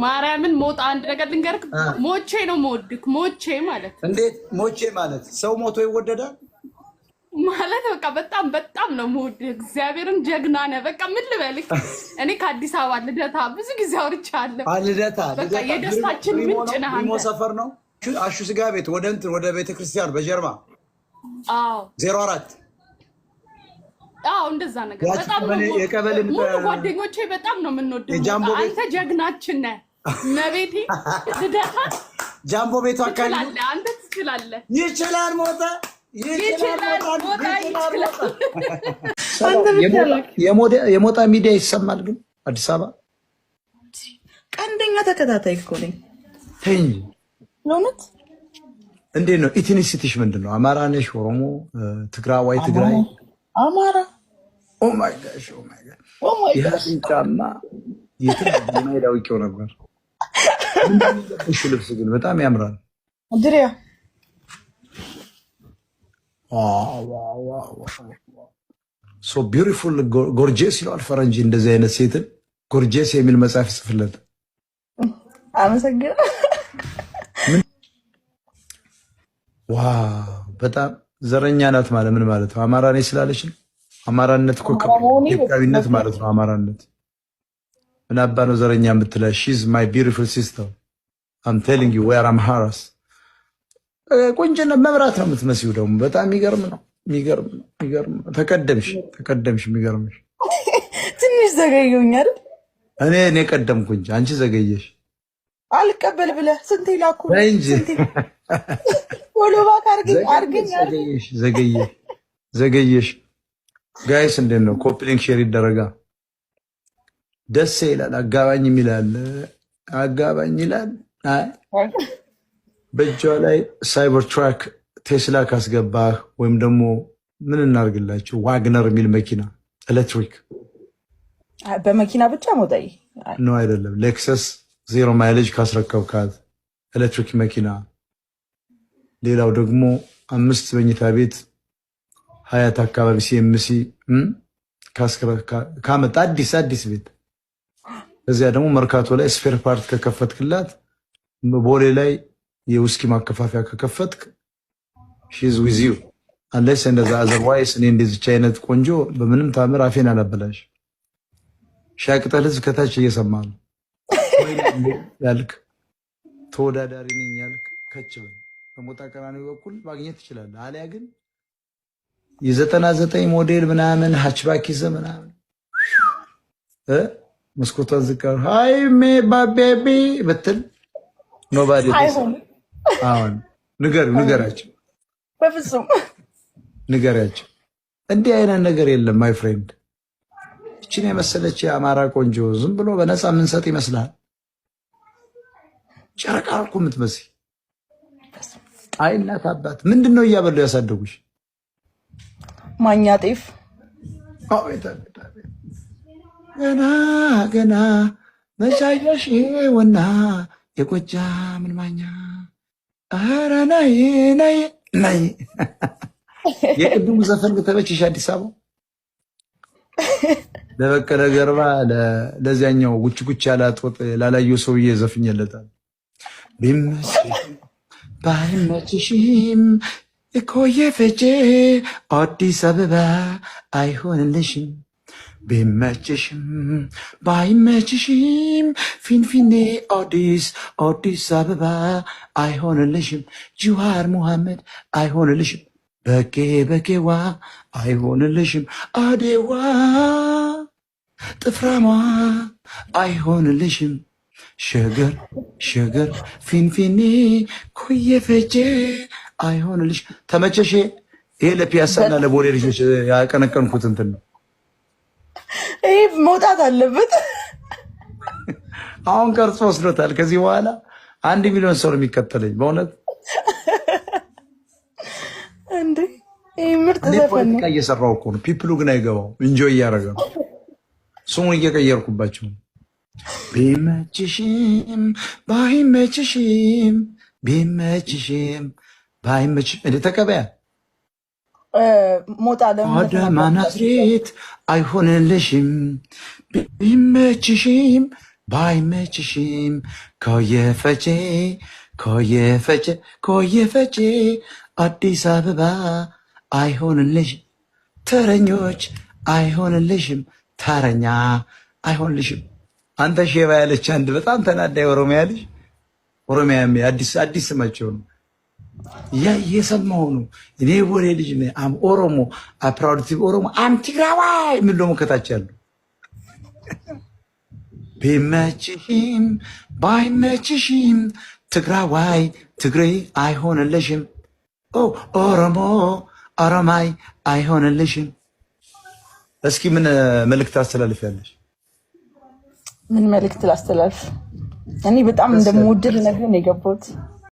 ማርያምን ሞት አንድ ነገር ልንገርክ ሞቼ ነው የምወድክ ሞቼ ማለት እንዴት ሞቼ ማለት ሰው ሞቶ ይወደዳል ማለት በቃ በጣም ነው የምወድህ እግዚአብሔርን ጀግና ነህ በቃ ምን ልበልክ እኔ ከአዲስ አበባ ልደታ ብዙ ጊዜ አውርቻለሁ ልደታ በቃ የደስታችን ምንጭ ነህ አንተ ሞ ሰፈር ነው አሹ ስጋ ቤት ወደ ቤተክርስቲያን በጀርባ አዎ 04 አዎ እንደዛ ነገር በጣም ነው ሙሉ ጓደኞቼ በጣም ነው የምንወደው አንተ ጀግናችን ነህ መቤቴ ልደታ ጃምቦ ቤቱ አካባቢ አንተ ትችላለህ ይችላል ሞታ የሞጣ ሚዲያ ይሰማል ግን አዲስ አበባ ቀንደኛ ተከታታይ እኮ ነኝ ተኝ ለውነት እንዴት ነው ኢትኒሲቲሽ ምንድነው አማራ ነሽ ኦሮሞ ትግራዋይ ትግራይ አማራ ኦ ማይ ጋድ ያንጫማ የትኛው ይቀው ነበር እሺ ልብስ ግን በጣም ያምራል ድሪያ ሶ ቢዩቲፉል ጎርጂየስ ይላል ፈረንጂ እንደዚህ አይነት ሴትን ጎርጂየስ የሚል መጽሐፍ ጽፍለት አመሰግናለሁ ዋው በጣም ዘረኛ ናት ማለት ምን ማለት ነው አማራ ነኝ ስላለች አማራነት እኮ ኢትዮጵያዊነት ማለት ነው አማራነት ምን አባ ነው ዘረኛ የምትለው she's my beautiful sister I'm telling you where I'm harass ቆንጆና መብራት ነው የምትመስዩ ደግሞ በጣም የሚገርም ተቀደምሽ የሚገርምሽ ትንሽ ዘገየሁኝ አይደል እኔ ቀደምኩ እንጂ አንቺ ዘገየሽ አልቀበል ብለህ ስንቴ ላኩ እንጂ ፎሎ ባክ አርገኝ ዘገየሽ ጋይስ እንዴት ነው ኮፒ ሊንክ ሼር ይደረጋ ደስ ይላል አጋባኝ ይላል በእጇ ላይ ሳይበር ትራክ ቴስላ ካስገባህ ወይም ደግሞ ምን እናርግላችሁ ዋግነር የሚል መኪና ኤሌክትሪክ በመኪና ብቻ ሞጣይ ነው አይደለም ሌክሰስ ዜሮ ማይሌጅ ካስረከብካት ኤሌክትሪክ መኪና ሌላው ደግሞ 5 መኝታ ቤት ሀያት አካባቢ ሲኤምሲ ካመጣ አዲስ ቤት እዚያ ደግሞ መርካቶ ላይ ስፔር ፓርት ከከፈትክላት ቦሌ ላይ የውስኪ ማከፋፈያ ከከፈትክ she's with you unless እንደዛ otherwise እኔ እንደዚህ አይነት ቆንጆ በምንም ታምር አፌን አላበላሽ ሻቅጠልዝ ከታች እየሰማ ነው ያልክ ተወዳዳሪ ነኝ ያልክ ከችበል በሞጣ ቀራኒው በኩል ማግኘት ትችላለህ አሊያ ግን የ99 ሞዴል ምናምን ሃችባክ ይዘህ ምናምን መስኮቷን ዝቃር ሃይ ሜ ባቤቢ ብትል ኖባዲ አሁን ንገራቸው በፍጹም ንገራቸው እንዲህ አይነት ነገር የለም ማይ ፍሬንድ እቺን የመሰለች የአማራ ቆንጆ ዝም ብሎ በነፃ ምንሰጥ ይመስላል ጨረቃ እኮ የምትመስይ አይ እናት አባት ምንድነው እያበሉ ያሳደጉሽ ማኛ ጤፍ ገና መቻየሽ ወና የቆጃ ምን ማኛ ኧረ ነይ የቅድሙ ዘፈን ተመችሽ አዲስ አበባ ለበቀለ ገርባ ለዚያኛው ጉች ያላጥወጥ ላላየው ሰውዬ ዘፍኝለታል ባይመችሽም እኮየ ፈቼ አዲስ አበባ አይሆንልሽም ቢመችሽም ባይመችሽም ፊንፊኔ አዲስ አበባ አይሆንልሽም ጅዋር ሙሐመድ አይሆንልሽም በቄዋ አይሆንልሽም አዴዋ ጥፍራሟ አይሆንልሽም ሸገር ፊንፊኔ ኮየ ፈቼ አይሆንልሽ ተመቸሽ ይሄ ለፒያሳና ለቦሌ ልጆች ያቀነቀንኩት እንትን ነው ይሄ መውጣት አለበት አሁን ቀርጾ ወስዶታል ከዚህ በኋላ 1 ሚሊዮን ሰው ነው የሚከተለኝ በእውነት እንዴ ይሄ ምርጥ ዘፈን ነው እየሰራው እኮ ነው ፒፕሉ ግን አይገባው ኢንጆይ እያደረገ ነው ስሙን እየቀየርኩባቸው ቢመችሽም ባይመችሽም እንዴ ተቀበያ ሞጣ አዳማ ናዝሬት አይሆንልሽም ቢመችሽም ባይመችሽም ኮየፈቼ ኮየፈቼ ኮየፈቼ አዲስ አበባ አይሆንልሽ ተረኞች አይሆንልሽም ተረኛ አይሆንልሽም። አንተ ሼባ ያለች አንድ በጣም ተናዳ የኦሮሚያ ልጅ ኦሮሚያ አዲስ ስማቸው ነው እየሰማሁ ነው። እኔ ወሬ ልጅ ነኝ። አም ኦሮሞ ፕራውድ ኦሮሞ አም ትግራዋይ ምን ደሞ ከታች ያለው ቢመችሽም ባይመችሽም ትግራዋይ ትግሬ አይሆንልሽም። ኦሮሞ ኦሮማይ አይሆንልሽም። እስኪ ምን መልእክት አስተላልፊያለሽ? ምን መልእክት ላስተላልፍ? እኔ በጣም እንደምወድህ ነገር ነው የገባሁት።